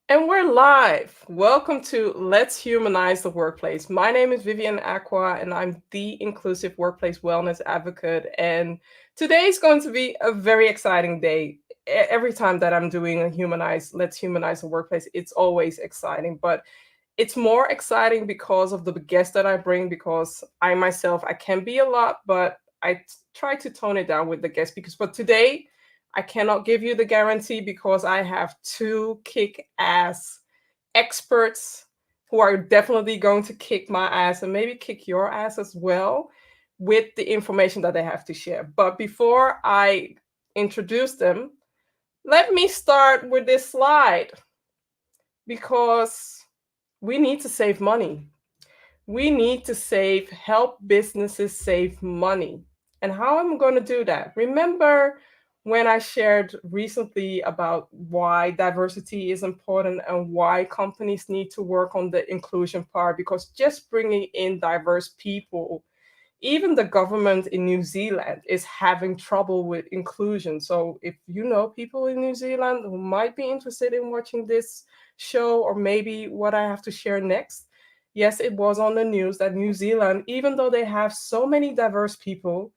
And we're live. Welcome to Let's Humanize the Workplace. My name is Vivian Acquah, and I'm the inclusive workplace wellness advocate. And today is going to be a very exciting day. Every time that I'm doing a Let's Humanize the Workplace, it's always exciting. But it's more exciting because of the guests that I bring, because I myself, I can be a lot, but try to tone it down with the guests but today I cannot give you the guarantee because I have two kick ass experts who are definitely going to kick my ass and maybe kick your ass as well with the information that they have to share. But before I introduce them, let me start with this slide because we need to save money. We need to help businesses save money. And how am I going to do that? Remember when I shared recently about why diversity is important and why companies need to work on the inclusion part? Because just bringing in diverse people, even the government in New Zealand is having trouble with inclusion. So if you know people in New Zealand who might be interested in watching this show or maybe what I have to share next, yes, it was on the news that New Zealand, even though they have so many diverse people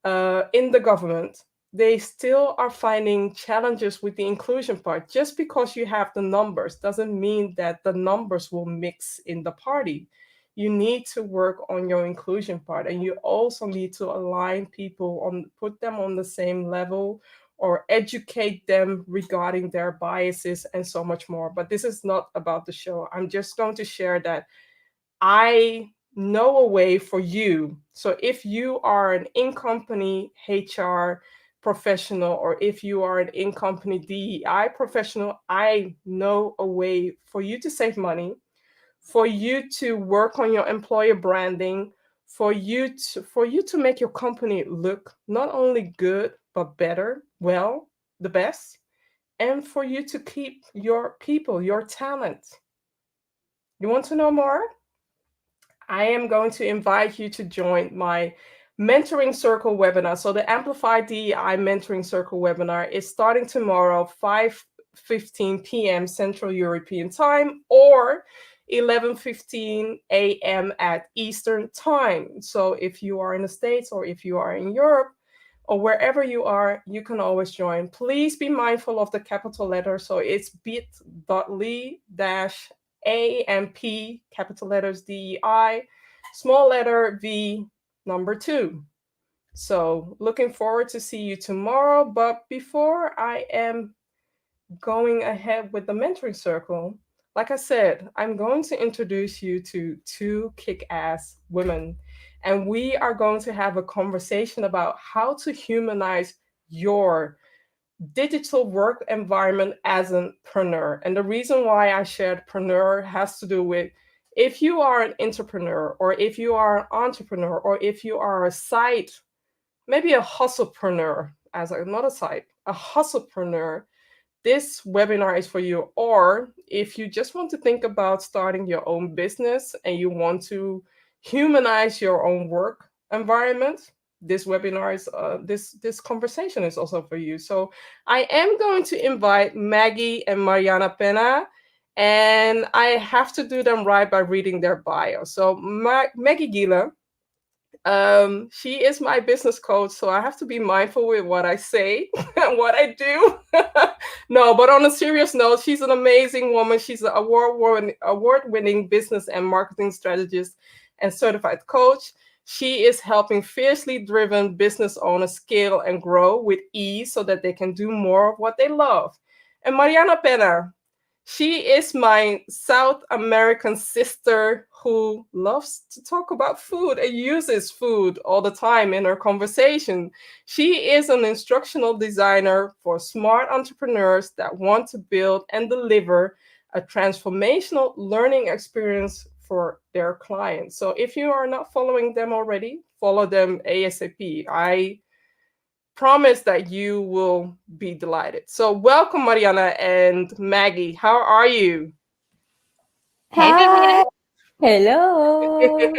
in the government, they still are finding challenges with the inclusion part. Just because you have the numbers doesn't mean that the numbers will mix in the party. You need to work on your inclusion part, and you also need to align people on, put them on the same level or educate them regarding their biases and so much more. But this is not about the show. I'm just going to share that I know a way for you. So if you are an in-company HR professional or if you are an in-company DEI professional, I know a way for you to save money, for you to work on your employer branding, for you to make your company look not only good but better, well, the best, and for you to keep your people, your talent. You want to know more? I am going to invite you to join my mentoring circle webinar. So the Amplify DEI mentoring circle webinar is starting tomorrow, 5:15 p.m. Central European Time or 11:15 a.m. at Eastern Time. So if you are in the States or if you are in Europe or wherever you are, you can always join. Please be mindful of the capital letter. So it's bit.ly dash AMP, capital letters DEI, small letter V, number 2. So looking forward to see you tomorrow. But before I am going ahead with the mentoring circle, like I said, I'm going to introduce you to two kick-ass women. And we are going to have a conversation about how to humanize your digital work environment as an preneur. And the reason why I shared preneur has to do with if you are an intrapreneur or if you are an entrepreneur or if you are a side, maybe a hustlepreneur, as not a side, a hustlepreneur, this webinar is for you. Or if you just want to think about starting your own business and you want to humanize your own work environment, this webinar is this conversation is also for you. So I am going to invite Maggie and Mariana Peña, and I have to do them right by reading their bio. So Maggie Giele, she is my business coach, so I have to be mindful with what I say and what I do. No, but on a serious note, she's an amazing woman. She's an award-winning business and marketing strategist and certified coach. She is helping fiercely driven business owners scale and grow with ease so that they can do more of what they love. And Mariana Peña, she is my South American sister who loves to talk about food and uses food all the time in her conversation. She is an instructional designer for smart entrepreneurs that want to build and deliver a transformational learning experience for their clients. So if you are not following them already, follow them ASAP. I promise that you will be delighted. So, welcome, Mariana and Maggie. How are you? Hey, Vivian. Hi, hello.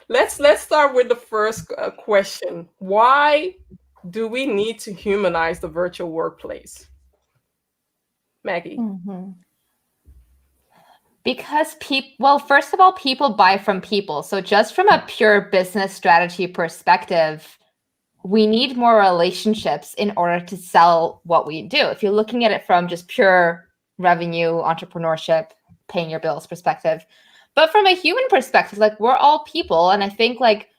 Let's start with the first question. Why do we need to humanize the virtual workplace? Maggie? Because first of all, people buy from people. So just from a pure business strategy perspective, we need more relationships in order to sell what we do. If you're looking at it from just pure revenue, entrepreneurship, paying your bills perspective. But from a human perspective, like, we're all people. And I think, like,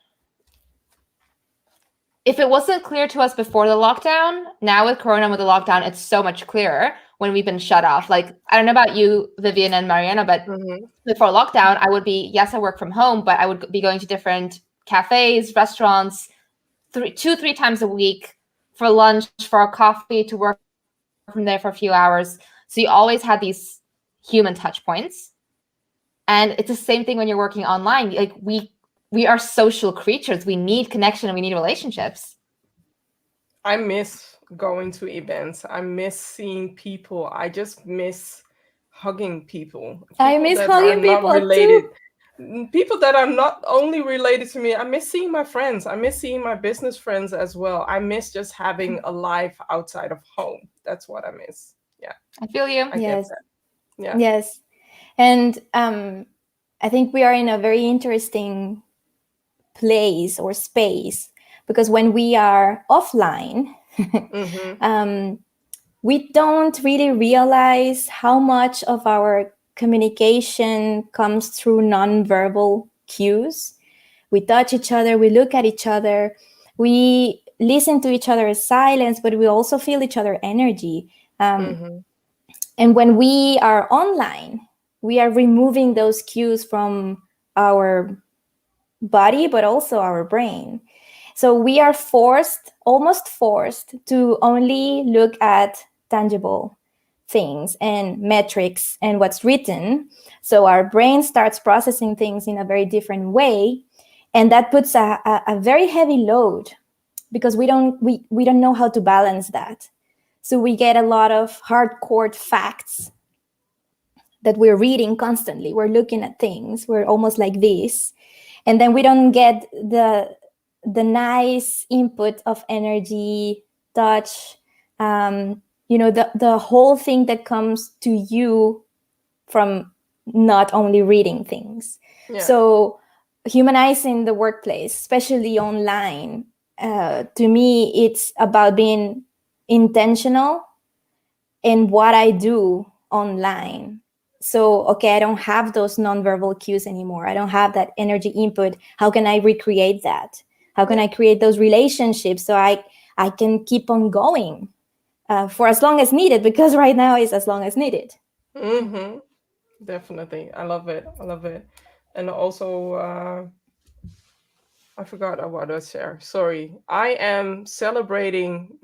if it wasn't clear to us before the lockdown, now with Corona, with the lockdown, it's so much clearer when we've been shut off. Like, I don't know about you, Vivian and Mariana, but before lockdown, I would be, yes, I work from home, but I would be going to different cafes, restaurants, 2-3 times a week for lunch, for a coffee, to work from there for a few hours. So you always had these human touch points. And it's the same thing when you're working online. Like, we are social creatures. We need connection and we need relationships. I miss going to events. I miss seeing people. I just miss hugging people. I miss hugging people related. too. People that are not only related to me. I miss seeing my friends. I miss seeing my business friends as well. I miss just having a life outside of home. That's what I miss. Yeah. I feel you. Yes. Yeah. Yes. And I think we are in a very interesting place or space, because when we are offline, we don't really realize how much of our communication comes through nonverbal cues. We touch each other, we look at each other, we listen to each other's silence, but we also feel each other's energy. And when we are online, we are removing those cues from our body, but also our brain. So we are almost forced to only look at tangible things and metrics and what's written. So our brain starts processing things in a very different way. And that puts a very heavy load, because we don't know how to balance that. So we get a lot of hardcore facts that we're reading constantly. We're looking at things. We're almost like this. And then we don't get the nice input of energy, touch, the whole thing that comes to you from not only reading things. Yeah. So humanizing the workplace, especially online, to me, it's about being intentional in what I do online. So, okay, I don't have those nonverbal cues anymore. I don't have that energy input. How can I recreate that? How can I create those relationships so I can keep on going for as long as needed? Because right now is as long as needed. Definitely. I love it. And also, I forgot what I share. Sorry. I am celebrating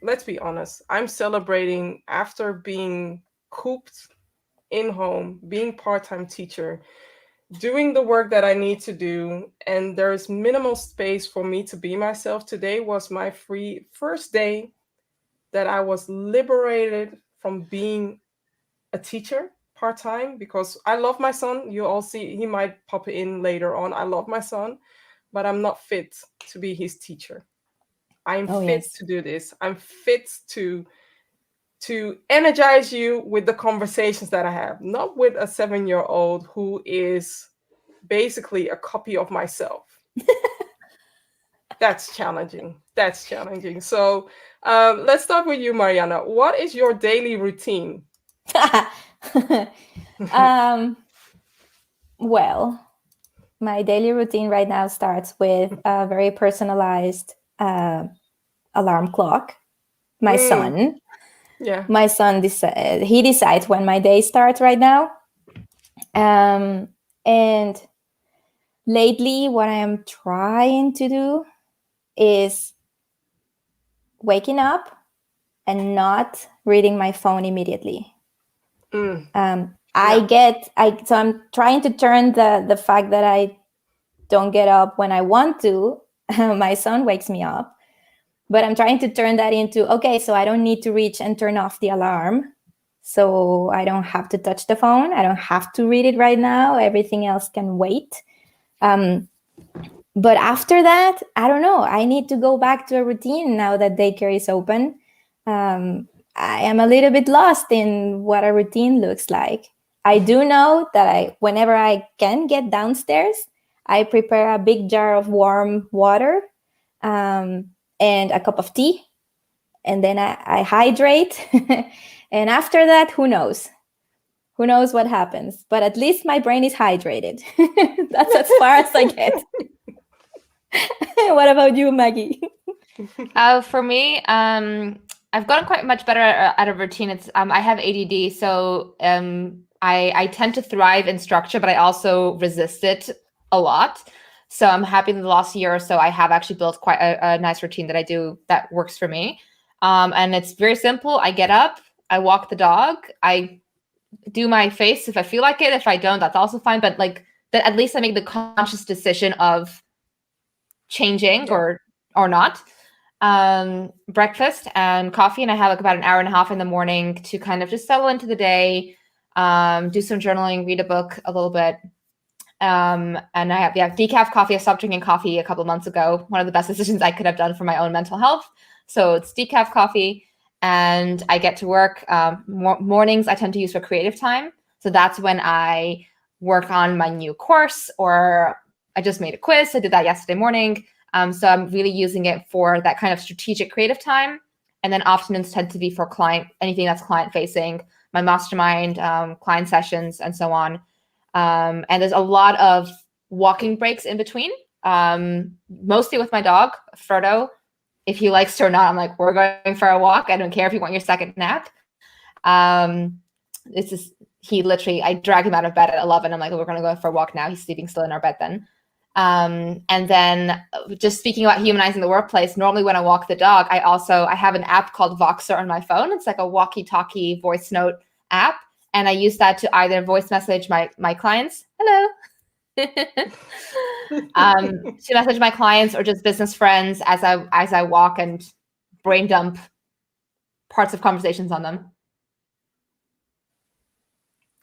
let's be honest, I'm celebrating after being cooped in home, being part-time teacher, doing the work that I need to do, and there's minimal space for me to be myself. Today was my first day that I was liberated from being a teacher part-time, because I love my son. You all see, he might pop in later on. I love my son, but I'm not fit to be his teacher. I'm fit to do this. I'm fit to energize you with the conversations that I have, not with a 7-year-old who is basically a copy of myself. That's challenging. So let's start with you, Mariana. What is your daily routine? Well, my daily routine right now starts with a very personalized alarm clock. My son. Yeah. My son he decides when my day starts right now. And lately, what I am trying to do is waking up and not reading my phone immediately. So I'm trying to turn the fact that I don't get up when I want to. My son wakes me up, but I'm trying to turn that into, okay, so I don't need to reach and turn off the alarm. So I don't have to touch the phone. I don't have to read it right now. Everything else can wait. But after that, I don't know. I need to go back to a routine now that daycare is open. I am a little bit lost in what a routine looks like. I do know that whenever I can get downstairs, I prepare a big jar of warm water and a cup of tea, and then I hydrate. And after that, who knows? Who knows what happens? But at least my brain is hydrated. That's as far as I get. What about you, Maggie? For me, I've gotten quite much better at a routine. It's I have ADD, so I tend to thrive in structure, but I also resist it a lot. So I'm happy in the last year or so I have actually built quite a nice routine that I do that works for me. And it's very simple. I get up, I walk the dog, I do my face if I feel like it. If I don't, that's also fine. But like that, at least I make the conscious decision of changing or not. Breakfast and coffee, and I have like about an hour and a half in the morning to kind of just settle into the day, do some journaling, read a book a little bit. And I have decaf coffee. I stopped drinking coffee a couple of months ago. One of the best decisions I could have done for my own mental health. So it's decaf coffee, and I get to work. Mornings I tend to use for creative time. So that's when I work on my new course, or I just made a quiz. I did that yesterday morning. So I'm really using it for that kind of strategic creative time. And then afternoons tend to be for anything that's client facing, my mastermind, client sessions, and so on. And there's a lot of walking breaks in between, mostly with my dog, Frodo. If he likes to or not, I'm like, we're going for a walk. I don't care if you want your second nap. I drag him out of bed at 11. I'm like, we're going to go for a walk now. He's sleeping still in our bed then. And then just speaking about humanizing the workplace, normally when I walk the dog, I have an app called Voxer on my phone. It's like a walkie-talkie voice note app. And I use that to either voice message my clients, hello, to message my clients, or just business friends as I walk and brain dump parts of conversations on them.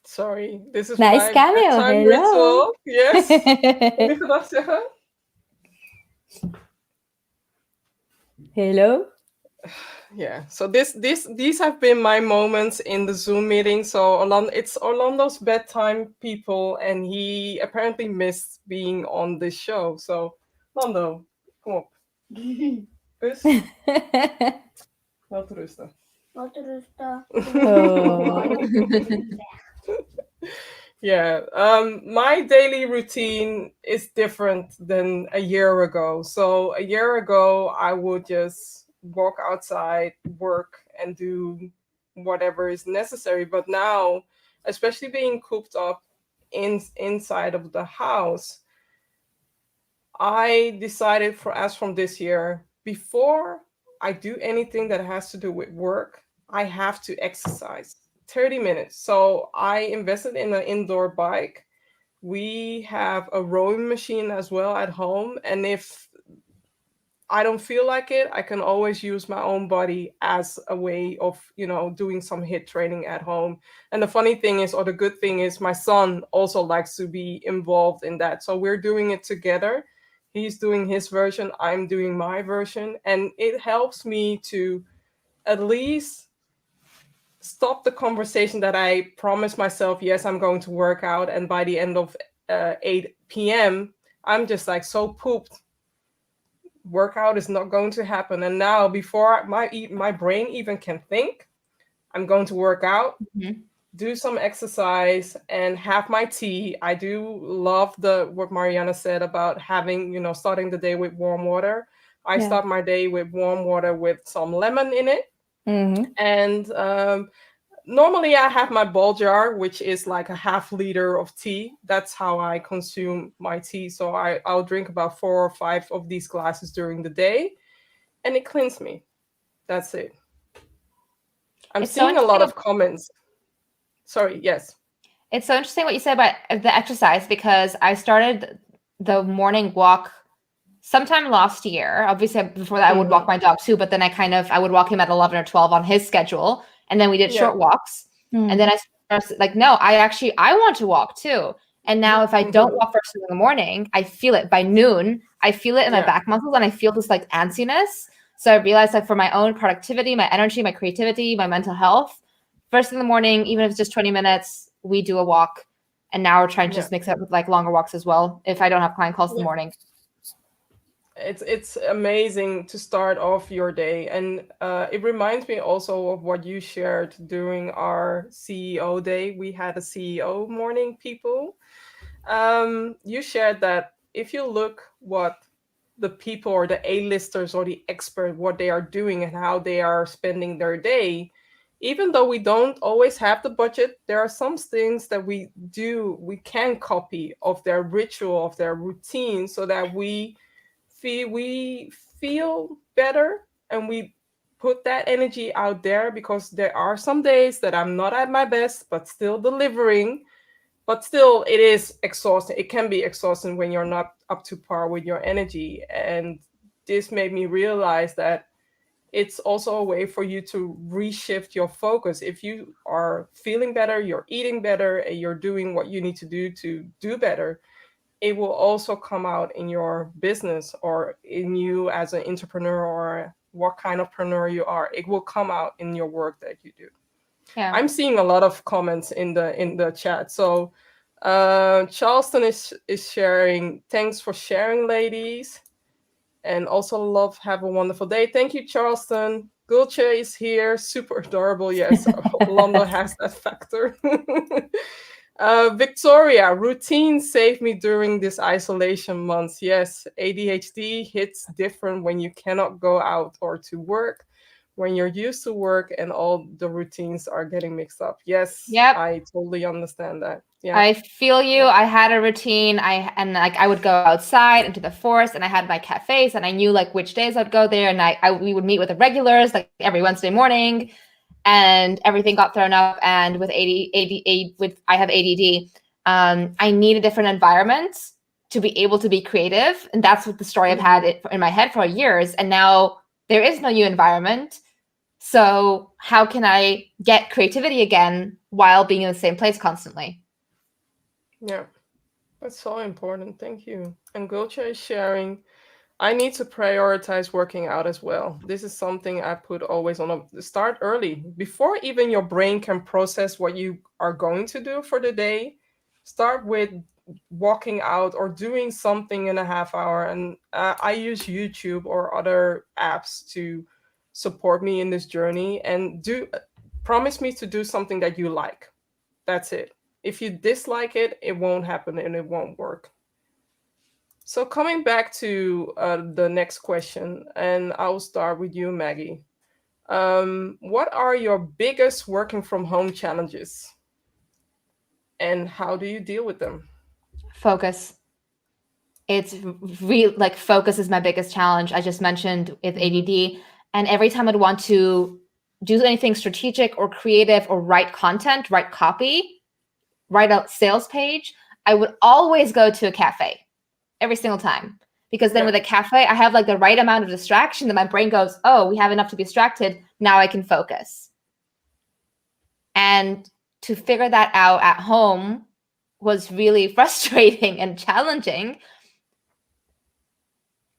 Sorry, this is nice my cameo. bedtime Hello. ritual. Yes. Hello. Yeah, so these have been my moments in the Zoom meeting. So it's Orlando's bedtime, people, and he apparently missed being on this show. So Orlando, kom op. Dus. Wel te rusten. Yeah, my daily routine is different than a year ago. So a year ago, I would just walk outside, work, and do whatever is necessary. But now, especially being cooped up inside of the house, I decided as from this year, before I do anything that has to do with work, I have to exercise 30 minutes. So I invested in an indoor bike. We have a rowing machine as well at home. And if I don't feel like it, I can always use my own body as a way of, doing some HIIT training at home. And the funny thing is, or the good thing is, my son also likes to be involved in that. So we're doing it together. He's doing his version, I'm doing my version. And it helps me to at least stop the conversation that I promised myself, yes, I'm going to work out. And by the end of 8 p.m., I'm just like so pooped. Workout is not going to happen. And now, before my brain even can think, I'm going to work out, do some exercise, and have my tea. I do love what Mariana said about having, starting the day with warm water. I start my day with warm water with some lemon in it. And normally I have my bowl jar, which is like a half liter of tea. That's how I consume my tea. So I'll drink about 4 or 5 of these glasses during the day, and it cleans me. That's it. I'm seeing a lot of comments. Sorry, yes. It's so interesting what you said about the exercise, because I started the morning walk sometime last year. Obviously, before that, I would walk my dog too, but then I would walk him at 11 or 12 on his schedule. And then we did short walks. And then I started like, no, I want to walk too. And now if I don't walk first thing in the morning, I feel it by noon. I feel it in my back muscles, and I feel this like antsiness. So I realized like for my own productivity, my energy, my creativity, my mental health, first in the morning, even if it's just 20 minutes, we do a walk. And now we're trying to just mix it up with like longer walks as well, if I don't have client calls in the morning. It's amazing to start off your day. And it reminds me also of what you shared during our CEO day. We had a CEO morning, people. You shared that if you look what the people or the A-listers or the expert, what they are doing and how they are spending their day, even though we don't always have the budget, there are some things that we can copy of their ritual, of their routine, so that we feel better, and we put that energy out there, because there are some days that I'm not at my best, but still delivering. But still, it is exhausting. It can be exhausting when you're not up to par with your energy. And this made me realize that it's also a way for you to reshift your focus. If you are feeling better, you're eating better, and you're doing what you need to do better, it will also come out in your business, or in you as an entrepreneur, or what kind of preneur you are. It will come out in your work that you do. Yeah. I'm seeing a lot of comments in the chat. So Charleston is sharing, thanks for sharing, ladies. And also love, have a wonderful day. Thank you, Charleston. Gulce is here, super adorable. Yes, Londo has that factor. Victoria, routine saved me during this isolation months. Yes, ADHD hits different when you cannot go out or to work, when you're used to work and all the routines are getting mixed up. Yes, yep. I totally understand that. Yeah, I feel you. I had a routine. I would go outside into the forest, and I had my cafes, and I knew like which days I'd go there, and we would meet with the regulars like every Wednesday morning, and everything got thrown up. And with I have ADD. I need a different environment to be able to be creative, and that's what the story I've had in my head for years. And now there is no new environment. So how can I get creativity again while being in the same place constantly? Yeah, that's so important. Thank you. And Gulce is sharing, I need to prioritize working out as well. This is something I put always on start early, before even your brain can process what you are going to do for the day. Start with walking out or doing something in a half hour. And I use YouTube or other apps to support me in this journey. And promise me to do something that you like. That's it. If you dislike it, it won't happen and it won't work. So coming back to the next question, and I'll start with you, Maggie. What are your biggest working from home challenges? And how do you deal with them? Focus. It's real, like focus is my biggest challenge. I just mentioned with ADD, and every time I'd want to do anything strategic or creative or write content, write copy, write a sales page, I would always go to a cafe every single time. Because then with a cafe, I have like the right amount of distraction that my brain goes, oh, we have enough to be distracted. Now I can focus. And to figure that out at home was really frustrating and challenging.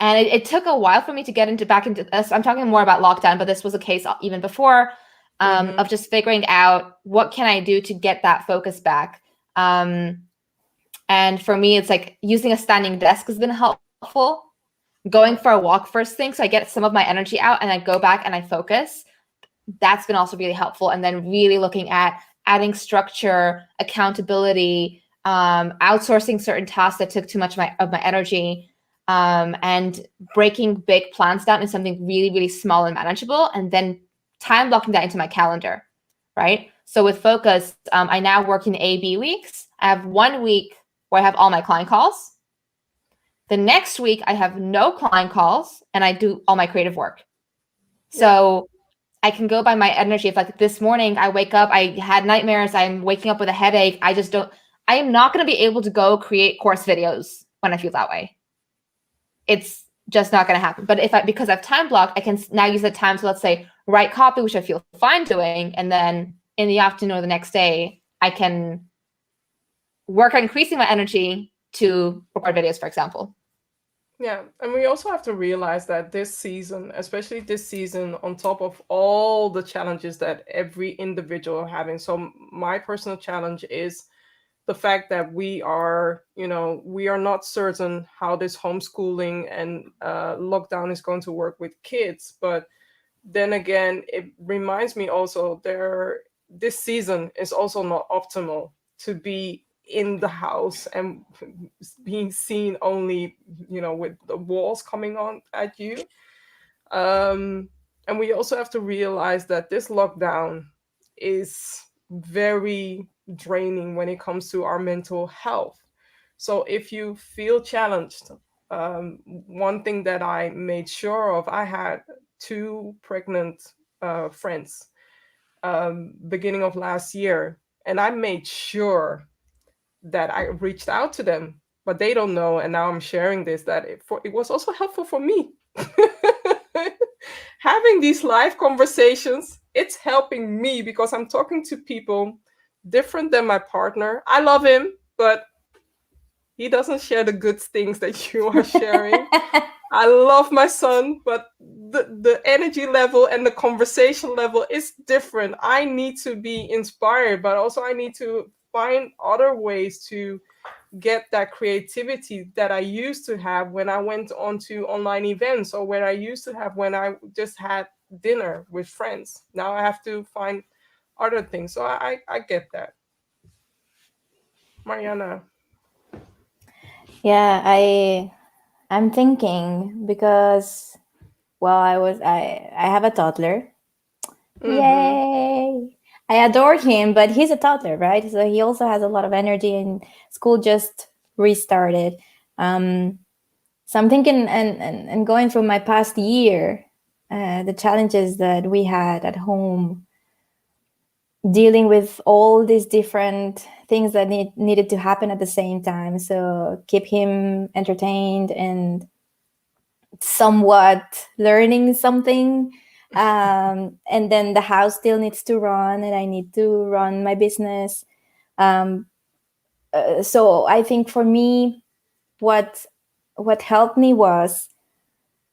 And it took a while for me to get back into this. I'm talking more about lockdown, but this was a case even before of just figuring out what can I do to get that focus back. And for me, it's like using a standing desk has been helpful. Going for a walk first thing, so I get some of my energy out and I go back and I focus. That's been also really helpful. And then really looking at adding structure, accountability, outsourcing certain tasks that took too much of my energy, and breaking big plans down into something really, really small and manageable, and then time blocking that into my calendar, right? So with focus, I now work in A/B weeks. I have 1 week where I have all my client calls. The next week, I have no client calls and I do all my creative work. So I can go by my energy. If like this morning I wake up, I had nightmares, I'm waking up with a headache, I am not going to be able to go create course videos when I feel that way. It's just not going to happen. But because I've time blocked, I can now use that time to, let's say, write copy, which I feel fine doing. And then in the afternoon or the next day, I can work on increasing my energy to record videos, for example. Yeah, and we also have to realize that this season, especially this season, on top of all the challenges that every individual are having. So my personal challenge is the fact that we are not certain how this homeschooling and lockdown is going to work with kids. But then again, it reminds me also this season is also not optimal to be in the house and being seen only, with the walls coming on at you. And we also have to realize that this lockdown is very draining when it comes to our mental health. So if you feel challenged, one thing that I made sure of, I had two pregnant friends beginning of last year, and I made sure that I reached out to them, but they don't know. And now I'm sharing this, that it was also helpful for me. Having these live conversations, it's helping me because I'm talking to people different than my partner. I love him, but he doesn't share the good things that you are sharing. I love my son, but the energy level and the conversation level is different. I need to be inspired, but also I need to find other ways to get that creativity that I used to have when I went on to online events, or when I used to have when I just had dinner with friends. Now I have to find other things. So I get that. Mariana. Yeah, I'm thinking because well, I have a toddler. Mm-hmm. Yay! I adore him, but he's a toddler, right? So he also has a lot of energy, and school just restarted. Um, so I'm thinking, and going through my past year, the challenges that we had at home, dealing with all these different things that needed to happen at the same time. So keep him entertained and somewhat learning something. And then the house still needs to run, and I need to run my business. So I think for me, what helped me was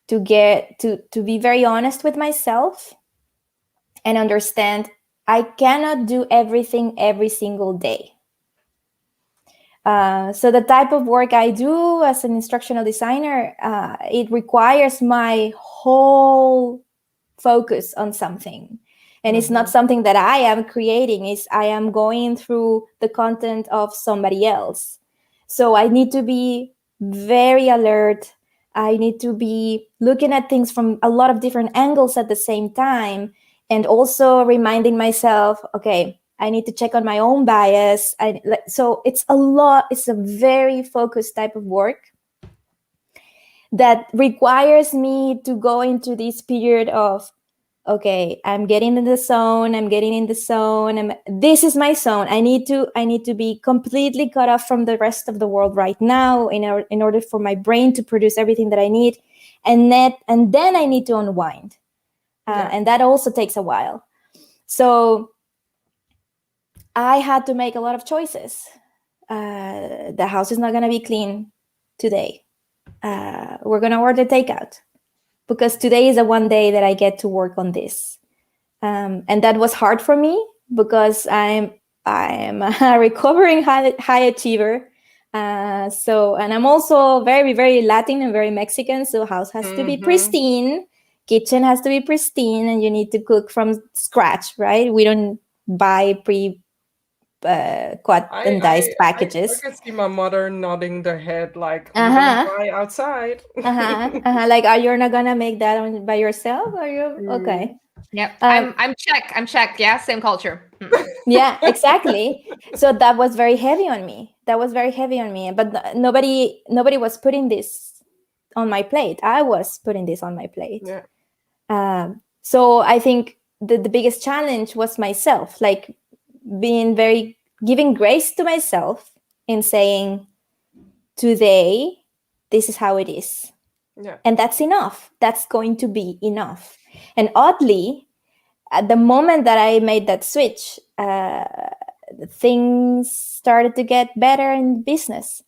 to get to be very honest with myself and understand I cannot do everything every single day. So the type of work I do as an instructional designer, it requires my whole focus on something. And it's not something that I am creating, is I am going through the content of somebody else. So I need to be very alert. I need to be looking at things from a lot of different angles at the same time, and also reminding myself, okay, I need to check on my own bias. So it's a lot. It's a very focused type of work that requires me to go into this period of, okay, I'm getting in the zone. This is my zone. I need to be completely cut off from the rest of the world right now in order for my brain to produce everything that I need, and then I need to unwind, and that also takes a while. So I had to make a lot of choices. The house is not going to be clean today. We're going to order takeout because today is the one day that I get to work on this. And that was hard for me because I'm a recovering high achiever. And I'm also very, very Latin and very Mexican. So house has to be pristine, kitchen has to be pristine, and you need to cook from scratch, right? We don't buy cut and diced packages. I can see my mother nodding their head like, we don't buy outside. Like, you're not gonna make that by yourself? Are you okay? Yep. I'm Czech. I'm Czech. Yeah, same culture. Yeah, exactly. So that was very heavy on me. But nobody was putting this on my plate. I was putting this on my plate. Yeah. So I think the biggest challenge was myself, like giving grace to myself and saying, today, this is how it is. Yeah. And that's enough. That's going to be enough. And oddly, at the moment that I made that switch, things started to get better in business.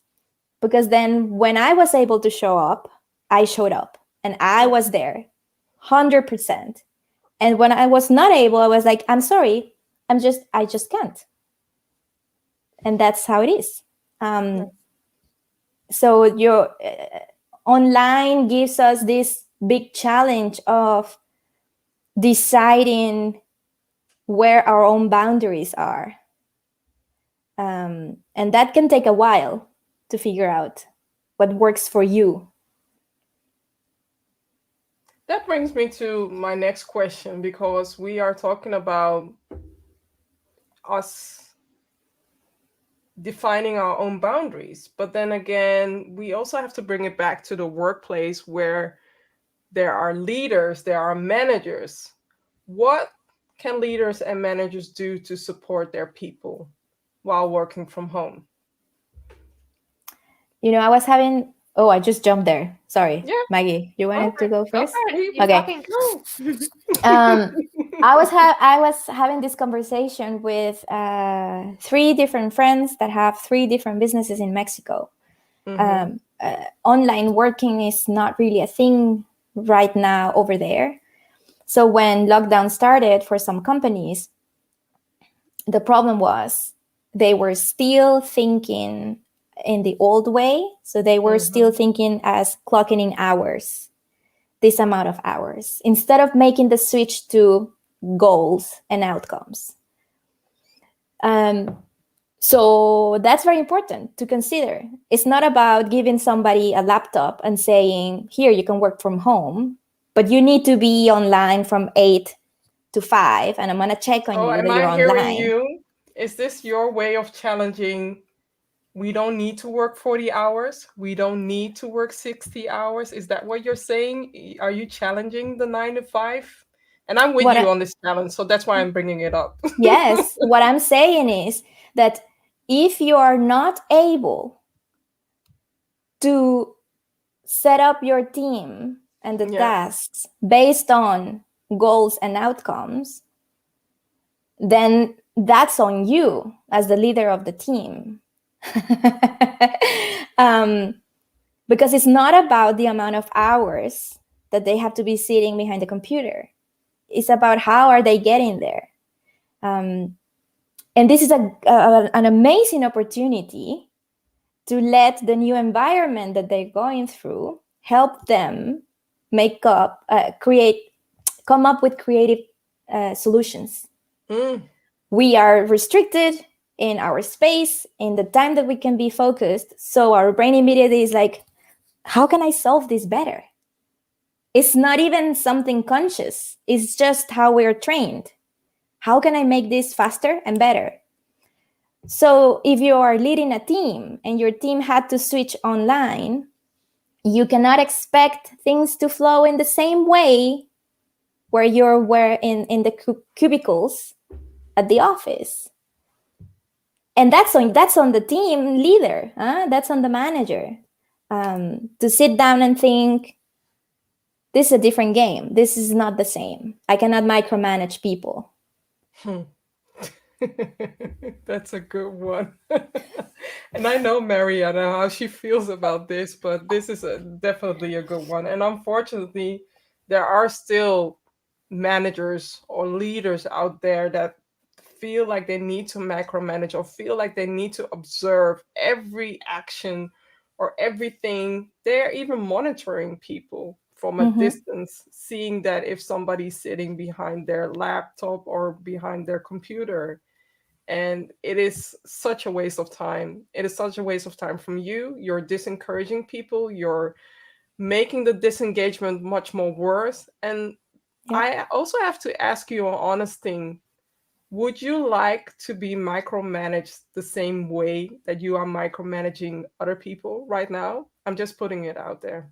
Because then when I was able to show up I showed up and I was there 100%. And when I was not able, I was like, I'm sorry, I just can't. And that's how it is. So your online gives us this big challenge of deciding where our own boundaries are. And that can take a while to figure out what works for you. That brings me to my next question, because we are talking about us defining our own boundaries. But then again, we also have to bring it back to the workplace where there are leaders, there are managers. What can leaders and managers do to support their people while working from home? I just jumped there. Sorry. Yeah. Maggie, you wanted to go first? Okay. I was having this conversation with 3 different friends that have 3 different businesses in Mexico. Online working is not really a thing right now over there. So when lockdown started for some companies, the problem was they were still thinking in the old way. So they were still thinking as clocking in hours, this amount of hours, instead of making the switch to goals and outcomes. So that's very important to consider. It's not about giving somebody a laptop and saying, here, you can work from home, but you need to be online from 8 to 5, and I'm going to check on you that you're online. Am I hearing you? Is this your way of challenging, we don't need to work 40 hours? We don't need to work 60 hours? Is that what you're saying? Are you challenging the 9 to 5? And I'm with you on this challenge, so that's why I'm bringing it up. Yes. What I'm saying is that if you are not able to set up your team and the tasks based on goals and outcomes, then that's on you as the leader of the team. Because it's not about the amount of hours that they have to be sitting behind the computer. It's about how are they getting there. And this is an amazing opportunity to let the new environment that they're going through help them come up with creative solutions. We are restricted in our space, in the time that we can be focused. So our brain immediately is like, how can I solve this better? It's not even something conscious. It's just how we're trained. How can I make this faster and better? So if you are leading a team and your team had to switch online, you cannot expect things to flow in the same way where were in the cubicles at the office. And that's on the team leader. That's on the manager to sit down and think, this is a different game. This is not the same. I cannot micromanage people. That's a good one. And I know Mariana, how she feels about this, but this is definitely a good one. And unfortunately, there are still managers or leaders out there that feel like they need to macromanage or feel like they need to observe every action or everything. They're even monitoring people from a distance, seeing that if somebody's sitting behind their laptop or behind their computer. And it is such a waste of time. It is such a waste of time from you. You're disencouraging people. You're making the disengagement much more worse. And I also have to ask you an honest thing. Would you like to be micromanaged the same way that you are micromanaging other people right now? I'm just putting it out there.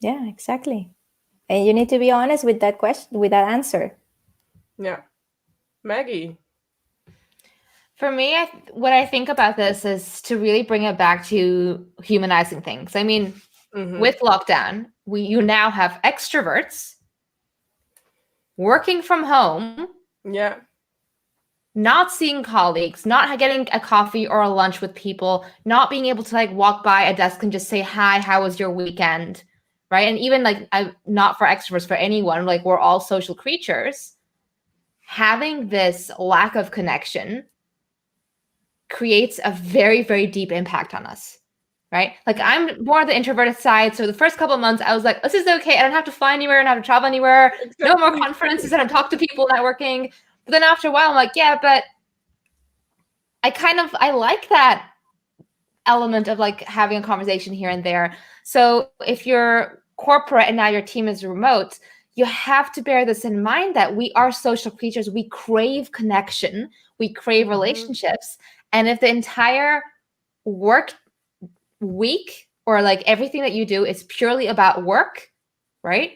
Yeah, exactly. And you need to be honest with that question, with that answer. Yeah. Maggie? For me, what I think about this is to really bring it back to humanizing things. I mean, with lockdown, you now have extroverts working from home. Yeah. Not seeing colleagues, not getting a coffee or a lunch with people, not being able to walk by a desk and just say, hi, how was your weekend? right? And even like not for extroverts, for anyone, like we're all social creatures. Having this lack of connection creates a very, very deep impact on us, right? Like I'm more the introverted side. So the first couple of months I was like, this is okay. I don't have to fly anywhere. I don't have to travel anywhere. Exactly. No more conferences. I don't talk to people networking. But then after a while, I'm like, yeah, but I like that element of like having a conversation here and there. So if you're corporate and now your team is remote, you have to bear this in mind that we are social creatures. We crave connection. We crave relationships. And if the entire work week or like everything that you do is purely about work, right?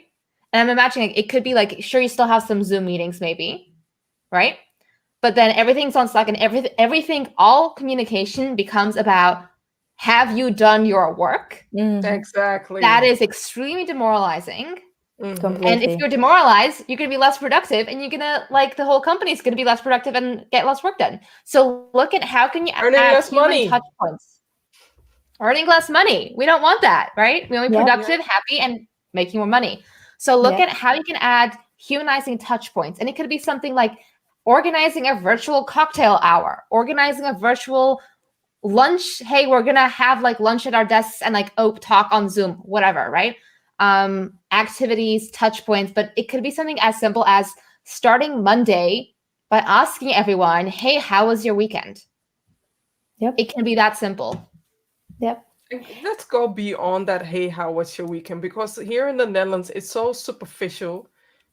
And I'm imagining it could be like, sure, you still have some Zoom meetings maybe, right? But then everything's on Slack and everything, all communication becomes about, have you done your work? Exactly. That is extremely demoralizing. Completely. And if you're demoralized, you're going to be less productive and you're going to, like, the whole company's going to be less productive and get less work done. So look at how can you earning add less human money. touch points. Earning less money. We don't want that, right? We want to be productive, happy, and making more money. So look at how you can add humanizing touch points. And it could be something like organizing a virtual cocktail hour, organizing a virtual lunch. Hey, we're going to have like lunch at our desks and like talk on Zoom, whatever, right? Activities, touch points, but it could be something as simple as starting Monday by asking everyone, hey, how was your weekend? Yep. It can be that simple. Yep. Let's go beyond that. Hey, how was your weekend? Because here in the Netherlands, it's so superficial.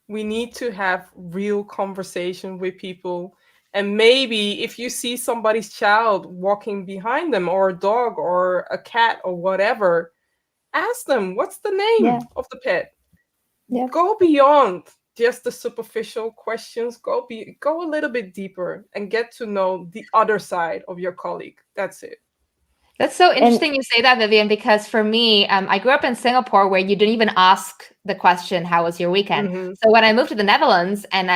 We need to have real conversation with people. And maybe if you see somebody's child walking behind them, or a dog or a cat or whatever, ask them, what's the name of the pet? Yep. Go beyond just the superficial questions. Go a little bit deeper and get to know the other side of your colleague. That's it. That's so interesting you say that, Vivian, because for me, I grew up in Singapore where you didn't even ask the question, how was your weekend? So when I moved to the Netherlands and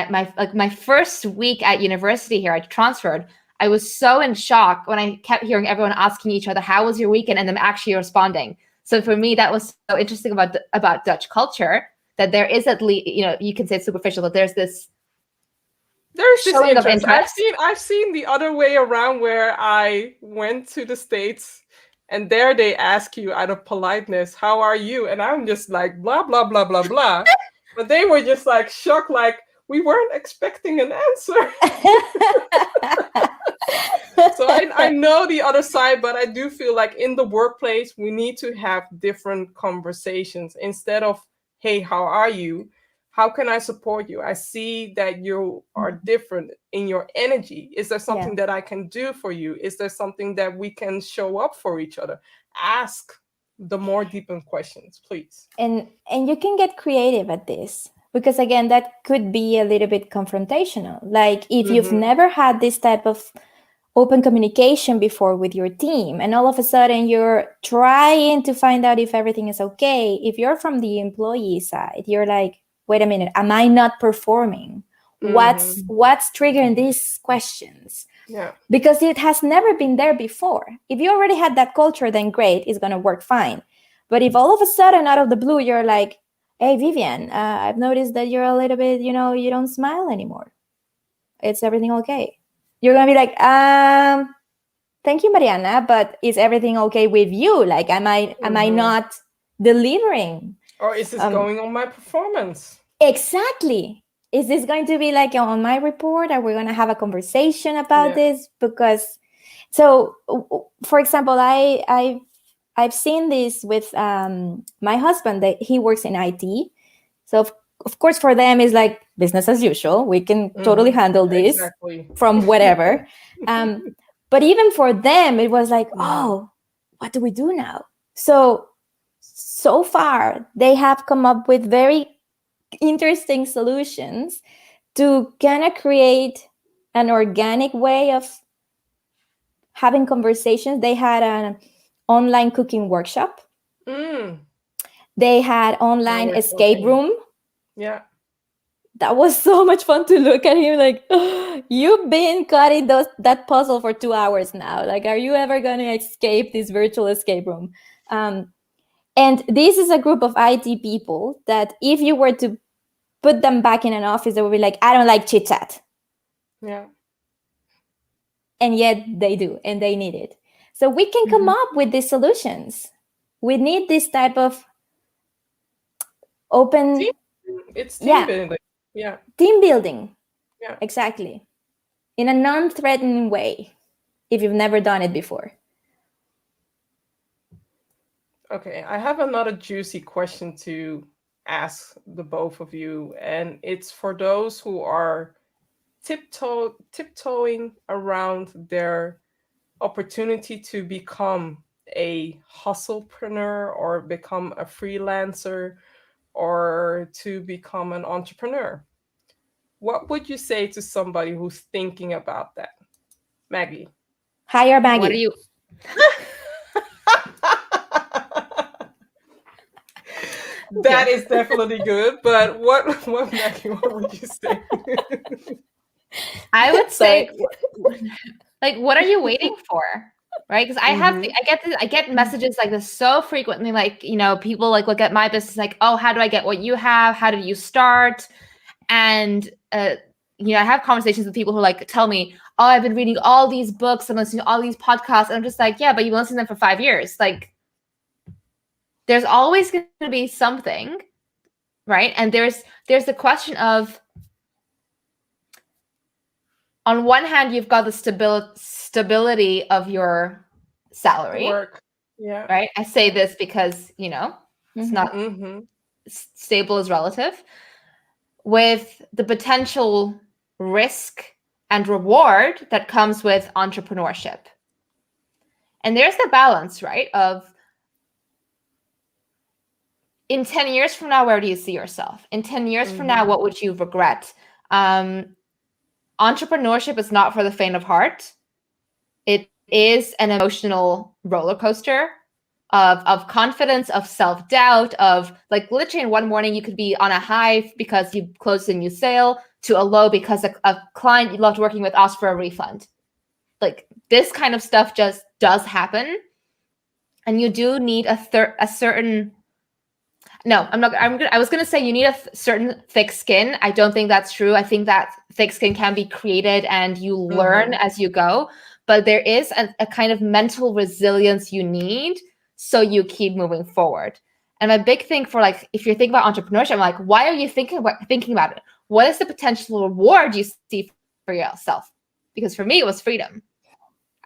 my first week at university here, I transferred, I was so in shock when I kept hearing everyone asking each other, how was your weekend? And them actually responding. So for me, that was so interesting about Dutch culture, that there is at least, you can say it's superficial, but there's this interest. I've seen the other way around, where I went to the States and there they ask you out of politeness, how are you? And I'm just like, blah, blah, blah, blah, blah. But they were just like shocked, like we weren't expecting an answer. So I know the other side, but I do feel like in the workplace, we need to have different conversations instead of, hey, how are you? How can I support you? I see that you are different in your energy. Is there something that I can do for you? Is there something that we can show up for each other? Ask the more deepened questions, please. And you can get creative at this, because again, that could be a little bit confrontational. Like if you've never had this type of open communication before with your team, and all of a sudden you're trying to find out if everything is okay. If you're from the employee side, you're like, wait a minute, am I not performing? What's triggering these questions? Yeah. Because it has never been there before. If you already had that culture, then great, it's going to work fine. But if all of a sudden, out of the blue, you're like, hey, Vivian, I've noticed that you're a little bit, you don't smile anymore. Is everything okay? You're going to be like, thank you, Mariana, but is everything okay with you? Like, am I not delivering? Or is this going on my performance? Exactly. Is this going to be like on my report? Are we going to have a conversation about this? Because, so, for example, I've seen this with my husband, that he works in IT. So, of course, for them, it's like business as usual. We can totally handle this from whatever. But even for them, it was like, oh, what do we do now? So far, they have come up with very interesting solutions to kind of create an organic way of having conversations. They had an online cooking workshop. They had online escape room. Yeah. That was so much fun to look at him like, oh, you've been cutting that puzzle for 2 hours now. Like, are you ever going to escape this virtual escape room? And this is a group of IT people that if you were to put them back in an office, they would be like, I don't like chit chat. Yeah. And yet they do, and they need it. So we can come up with these solutions. We need this type of open, it's team building. Yeah. Team building. Yeah. Exactly. In a non-threatening way, if you've never done it before. Okay, I have another juicy question to ask the both of you, and it's for those who are tiptoeing around their opportunity to become a hustlepreneur or become a freelancer or to become an entrepreneur. What would you say to somebody who's thinking about that? Maggie. Hire Maggie. What are you? That is definitely good, but what Maggie, what would you say? I would say, like, what are you waiting for? Right? Because I get messages like this so frequently. Like, you know, people like look at my business like, oh, how do I get what you have? How did you start? And you know, I have conversations with people who like tell me, oh, I've been reading all these books and listening to all these podcasts. And I'm just like, yeah, but you've listened to them for 5 years. Like, there's always going to be something, right? And there's the question of, on one hand, you've got the stability of your salary. Work. Yeah. Right. I say this because, you know, it's not stable is relative. With the potential risk and reward that comes with entrepreneurship. And there's the balance, right? Of in 10 years from now, where do you see yourself? In 10 years from now, what would you regret? Entrepreneurship is not for the faint of heart. It is an emotional roller coaster of confidence, of self-doubt, of like literally in one morning you could be on a high because you closed a new sale to a low because a client you loved working with asked for a refund. Like this kind of stuff just does happen. And you do need a certain, no, I was going to say you need a certain thick skin. I don't think that's true. I think that thick skin can be created and you learn as you go. But there is a kind of mental resilience you need so you keep moving forward. And my big thing for like, if you're thinking about entrepreneurship, I'm like, why are you thinking about it? What is the potential reward you see for yourself? Because for me, it was freedom.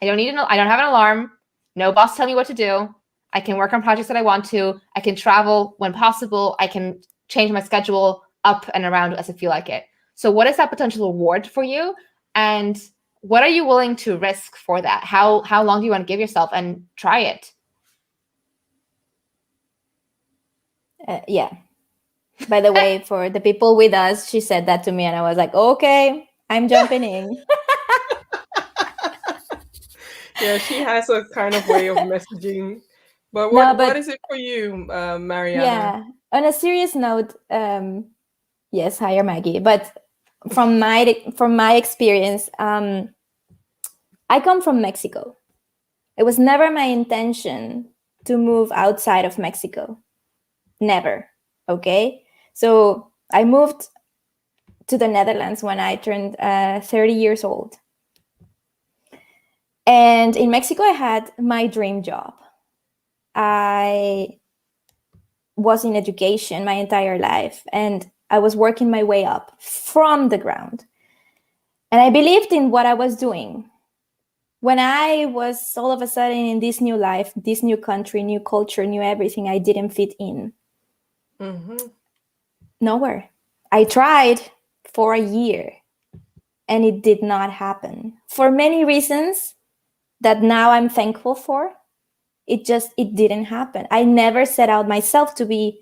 I don't have an alarm. No boss tell me what to do. I can work on projects that I want to. I can travel when possible. I can change my schedule up and around as I feel like it. So what is that potential reward for you? And what are you willing to risk for that? How long do you want to give yourself and try it? Yeah. By the way, for the people with us, she said that to me and I was like, okay, I'm jumping in. Yeah, she has a kind of way of messaging. But what is it for you, Mariana? Yeah. On a serious note, yes, hire Maggie. But from my experience, I come from Mexico. It was never my intention to move outside of Mexico. Never. Okay. So I moved to the Netherlands when I turned 30 years old. And in Mexico, I had my dream job. I was in education my entire life, and I was working my way up from the ground. And I believed in what I was doing. When I was all of a sudden in this new life, this new country, new culture, new everything, I didn't fit in. Nowhere. I tried for a year and it did not happen for many reasons that now I'm thankful for. It didn't happen. I never set out myself to be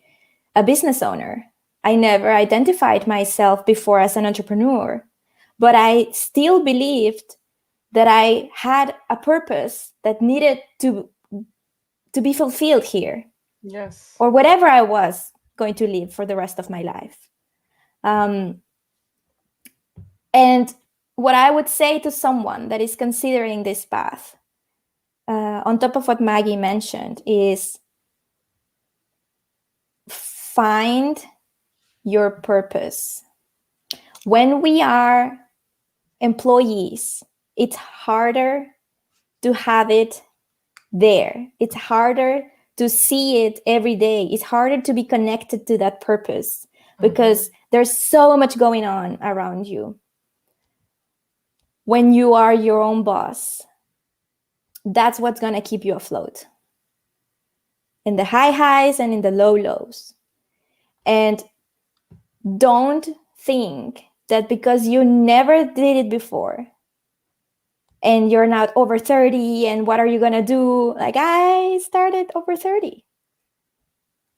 a business owner. I never identified myself before as an entrepreneur, but I still believed that I had a purpose that needed to be fulfilled here. Yes. Or whatever I was going to live for the rest of my life. And what I would say to someone that is considering this path, on top of what Maggie mentioned, is find your purpose. When we are employees, it's harder to have it there. It's harder to see it every day. It's harder to be connected to that purpose because there's so much going on around you. When you are your own boss, that's what's going to keep you afloat in the high highs and in the low lows. And don't think that because you never did it before and you're now over 30 and what are you going to do? Like, I started over 30.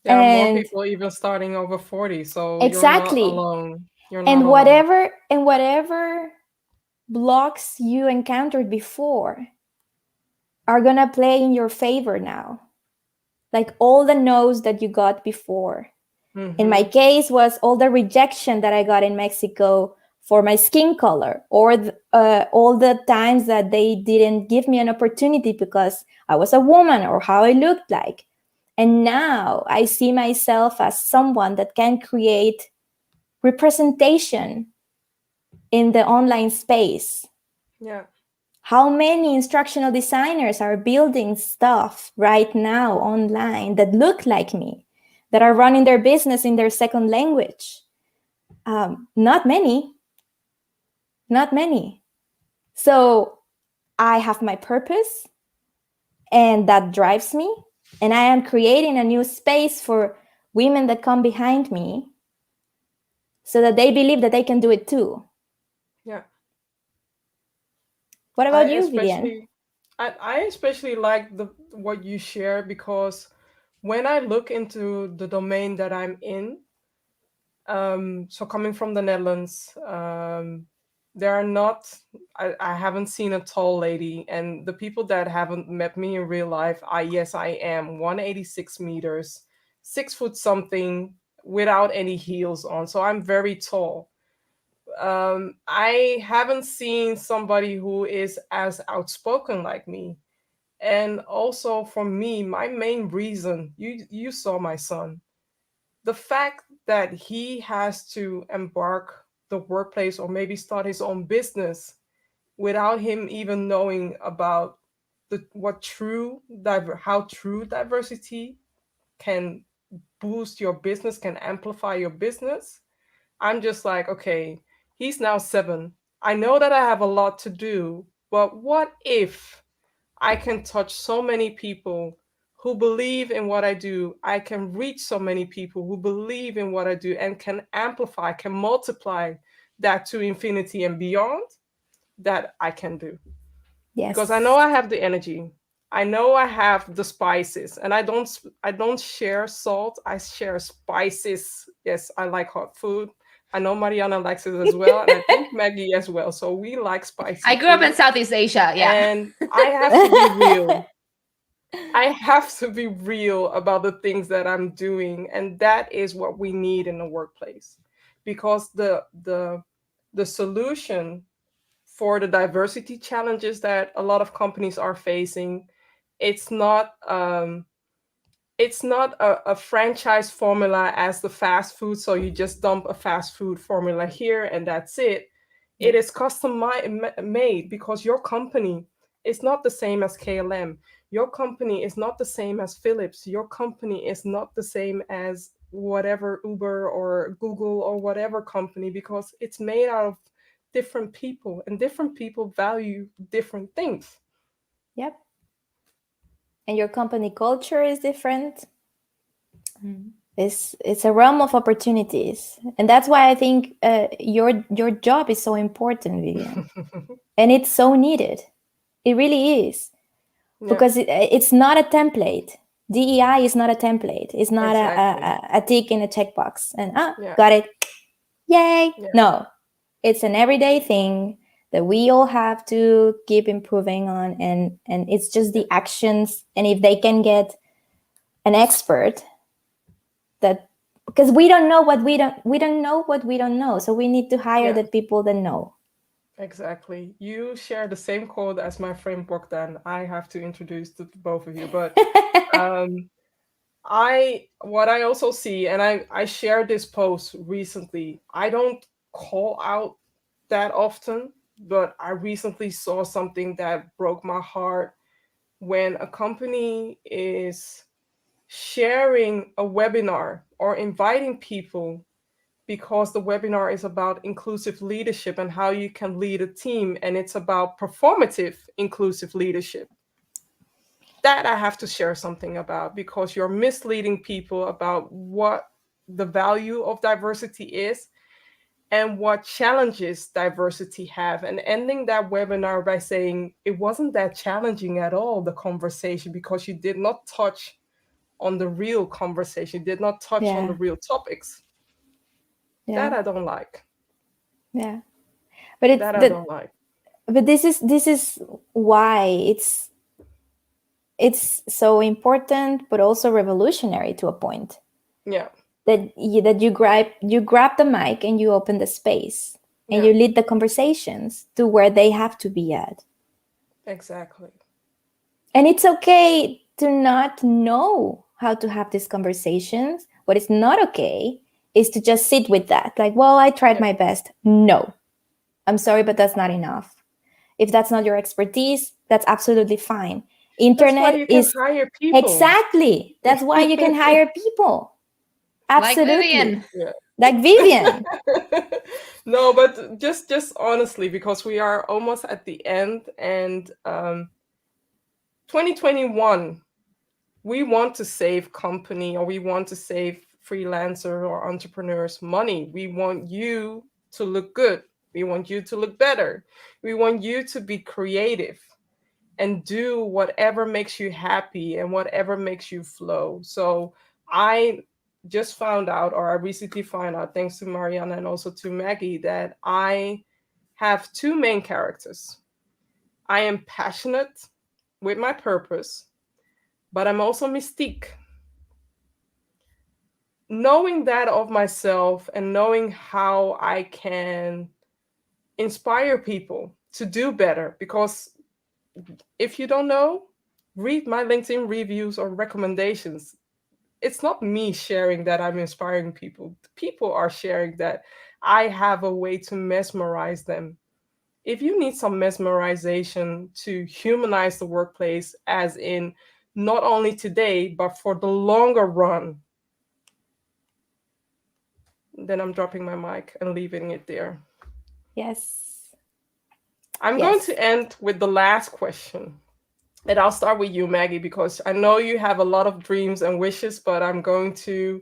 There are more people even starting over 40, so exactly. You're not alone. You're not and alone. whatever blocks you encountered before are going to play in your favor now. Like all the no's that you got before. In my case was all the rejection that I got in Mexico for my skin color, or all the times that they didn't give me an opportunity because I was a woman or how I looked like. And now I see myself as someone that can create representation in the online space. Yeah. How many instructional designers are building stuff right now online that look like me, that are running their business in their second language? Not many. So I have my purpose, and that drives me. And I am creating a new space for women that come behind me so that they believe that they can do it too. Yeah. What about you, Vivian? I especially like what you share, because when I look into the domain that I'm in, so coming from the Netherlands, there are not, I haven't seen a tall lady, and the people that haven't met me in real life, yes, I am 186 meters, 6 foot something, without any heels on. So I'm very tall. I haven't seen somebody who is as outspoken like me. And also for me, my main reason, you saw my son, the fact that he has to embark the workplace or maybe start his own business without him even knowing about how true diversity can boost your business, can amplify your business. I'm just like, okay, he's now 7. I know that I have a lot to do, but what if I can touch so many people who believe in what I do? I can reach so many people who believe in what I do and can amplify, can multiply that to infinity and beyond. That I can do. Yes. Because I know I have the energy. I know I have the spices, and I don't share salt. I share spices. Yes, I like hot food. I know Mariana likes it as well, and I think Maggie as well. So we like spicy. I grew up in Southeast Asia, yeah. And I have to be real. I have to be real about the things that I'm doing, and that is what we need in the workplace, because the solution for the diversity challenges that a lot of companies are facing, it's not a franchise formula as the fast food. So you just dump a fast food formula here and that's it. It is custom made, because your company is not the same as KLM. Your company is not the same as Philips. Your company is not the same as whatever Uber or Google or whatever company, because it's made out of different people, and different people value different things. Yep. And your company culture is different. It's a realm of opportunities, and that's why I think your job is so important, Vivian. And it's so needed. It really is. Yeah. Because it's not a template. DEI is not a template. It's not a tick in a checkbox and got it, yay. Yeah. No, it's an everyday thing that we all have to keep improving on, and it's just the actions. And if they can get an expert, that, because we don't know what we don't know, so we need to hire the people that know. Exactly. You share the same code as my friend Bogdan. I have to introduce the both of you, but what I also see, and I shared this post recently. I don't call out that often, but I recently saw something that broke my heart when a company is sharing a webinar or inviting people because the webinar is about inclusive leadership and how you can lead a team, and it's about performative inclusive leadership. That I have to share something about, because you're misleading people about what the value of diversity is and what challenges diversity have, and ending that webinar by saying it wasn't that challenging at all, the conversation, because you did not touch on the real conversation, did not touch on the Yeah. real topics. Yeah. That I don't like. Yeah. But it's That I the don't like. but this is why it's so important, but also revolutionary to a point. Yeah. That you grab the mic and you open the space and Yeah. you lead the conversations to where they have to be at. Exactly. And it's okay to not know how to have these conversations. What is not okay is to just sit with that. Like, well, I tried my best. No, I'm sorry, but that's not enough. If that's not your expertise, that's absolutely fine. That's why Internet you can is hire people. exactly. That's why you can hire people. Like Absolutely. Vivian. Yeah. Like Vivian. No, but just honestly, because we are almost at the end, and 2021, we want to save company, or we want to save freelancer or entrepreneurs money. We want you to look good. We want you to look better. We want you to be creative and do whatever makes you happy and whatever makes you flow. So I just found out, or I recently found out, thanks to Mariana and also to Maggie, that I have two main characters. I am passionate with my purpose, but I'm also mystique. Knowing that of myself and knowing how I can inspire people to do better, because if you don't know, read my LinkedIn reviews or recommendations. It's not me sharing that I'm inspiring people. People are sharing that I have a way to mesmerize them. If you need some mesmerization to humanize the workplace, as in not only today, but for the longer run, then I'm dropping my mic and leaving it there. Yes. I'm going Yes. to end with the last question. And I'll start with you, Maggie, because I know you have a lot of dreams and wishes, but I'm going to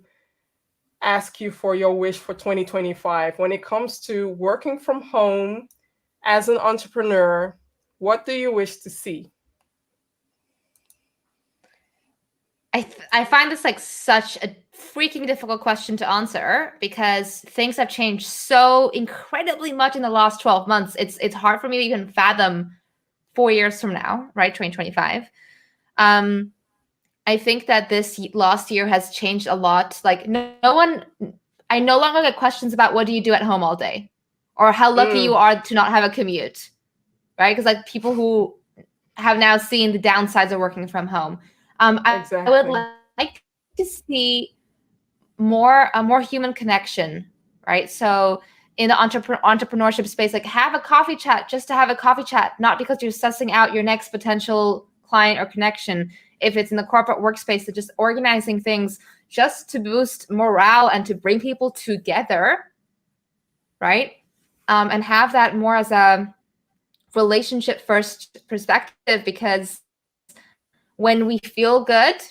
ask you for your wish for 2025. When it comes to working from home as an entrepreneur, what do you wish to see? I find this like such a freaking difficult question to answer, because things have changed so incredibly much in the last 12 months. It's hard for me to even fathom 4 years from now, right? 2025. I think that this last year has changed a lot. Like I no longer get questions about what do you do at home all day, or how lucky you are to not have a commute, right? Because like people who have now seen the downsides of working from home. Exactly. I would like to see a more human connection, right? So in the entrepreneurship space, like have a coffee chat just to have a coffee chat, not because you're sussing out your next potential client or connection. If it's in the corporate workspace, just organizing things just to boost morale and to bring people together, right? And have that more as a relationship first perspective, because when we feel good,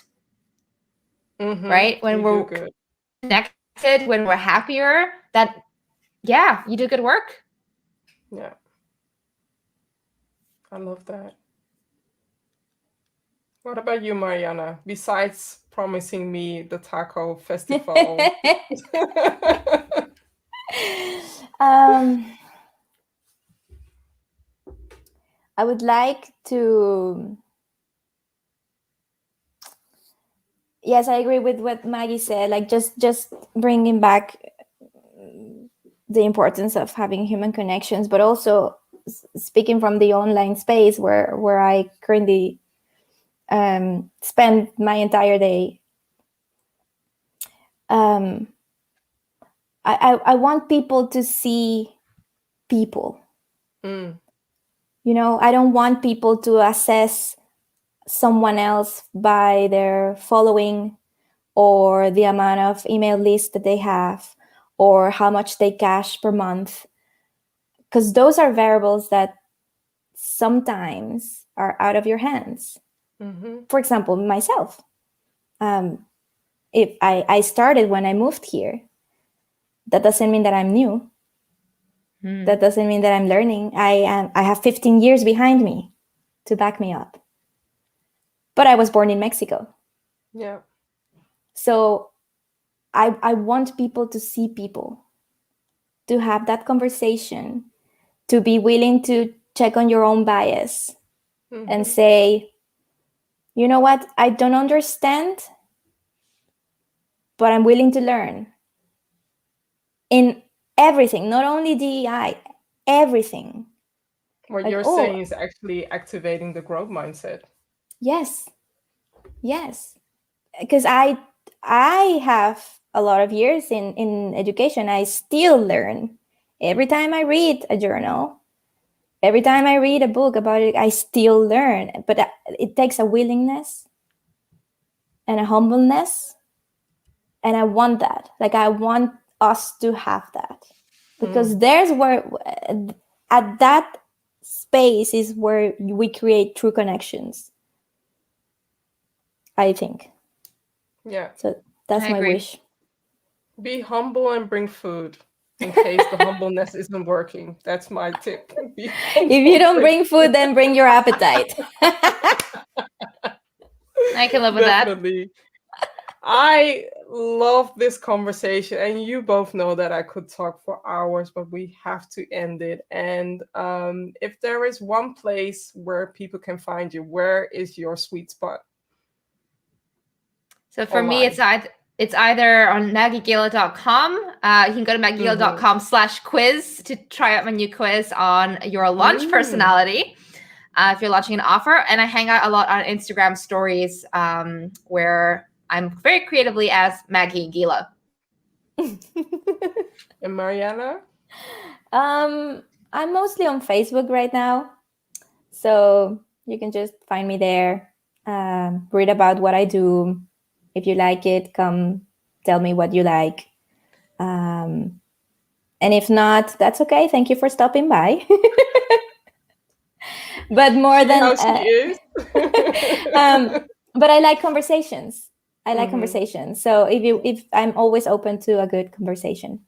right? When we're connected, when we're happier, that, yeah, you do good work. Yeah. I love that. What about you, Mariana? Besides promising me the taco festival. I would like to. Yes, I agree with what Maggie said. Like just bringing back the importance of having human connections, but also speaking from the online space where I currently spend my entire day I want people to see people. Mm. I don't want people to assess someone else by their following or the amount of email lists that they have or how much they cash per month, because those are variables that sometimes are out of your hands. Mm-hmm. For example, myself, if I started when I moved here, that doesn't mean that I'm new. That doesn't mean that I'm learning. I have 15 years behind me to back me up. But I was born in Mexico. Yeah. So I want people to see people, to have that conversation, to be willing to check on your own bias and say, you know what, I don't understand, but I'm willing to learn in everything, not only DEI, everything. What Like, you're oh, saying is actually activating the growth mindset. yes, because I have a lot of years in education. I still learn every time I read a journal, every time I read a book about it. I still learn, but it takes a willingness and a humbleness, and I want that. Like, I want us to have that, because there's where, at that space is where we create true connections, I think. Yeah. So that's I my agree. wish. Be humble and bring food in case the humbleness isn't working. That's my tip. Be humble, If you don't bring food. food, then bring your appetite. I can live with that. Definitely. I love this conversation, and you both know that I could talk for hours, but we have to end it. And if there is one place where people can find you, where is your sweet spot? So for me, Online. it's either on maggiegiele.com. You can go to maggiegiele.com/quiz to try out my new quiz on your launch personality. If you're launching an offer, and I hang out a lot on Instagram stories, where I'm very creatively as Maggie Giele. And Mariana? I'm mostly on Facebook right now, so you can just find me there. Read about what I do. If you like it, come tell me what you like. And if not, that's okay. Thank you for stopping by. But more See than how she is? but I like conversations. I like conversations. So if I'm always open to a good conversation.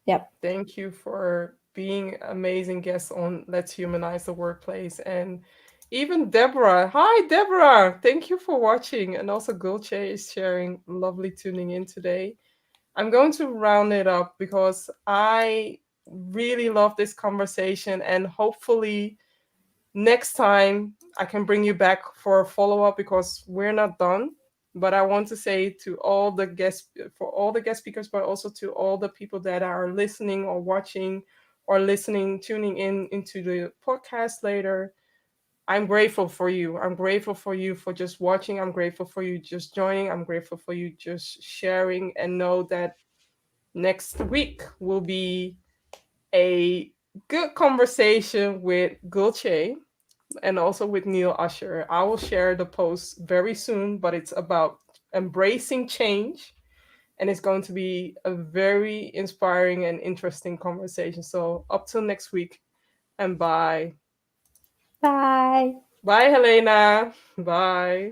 Yep. Thank you for being amazing guests on Let's Humanize the Workplace. And even Deborah. Hi, Deborah. Thank you for watching. And also Gulce is sharing. Lovely tuning in today. I'm going to round it up because I really love this conversation, and hopefully next time I can bring you back for a follow-up because we're not done. But I want to say to all the guests, for all the guest speakers, but also to all the people that are listening or watching or listening, tuning in into the podcast later, I'm grateful for you. I'm grateful for you for just watching. I'm grateful for you just joining. I'm grateful for you just sharing, and know that next week will be a good conversation with Gulce and also with Neil Usher. I will share the post very soon, but it's about embracing change. And it's going to be a very inspiring and interesting conversation. So, up till next week, and bye. Bye. Bye, Helena. Bye.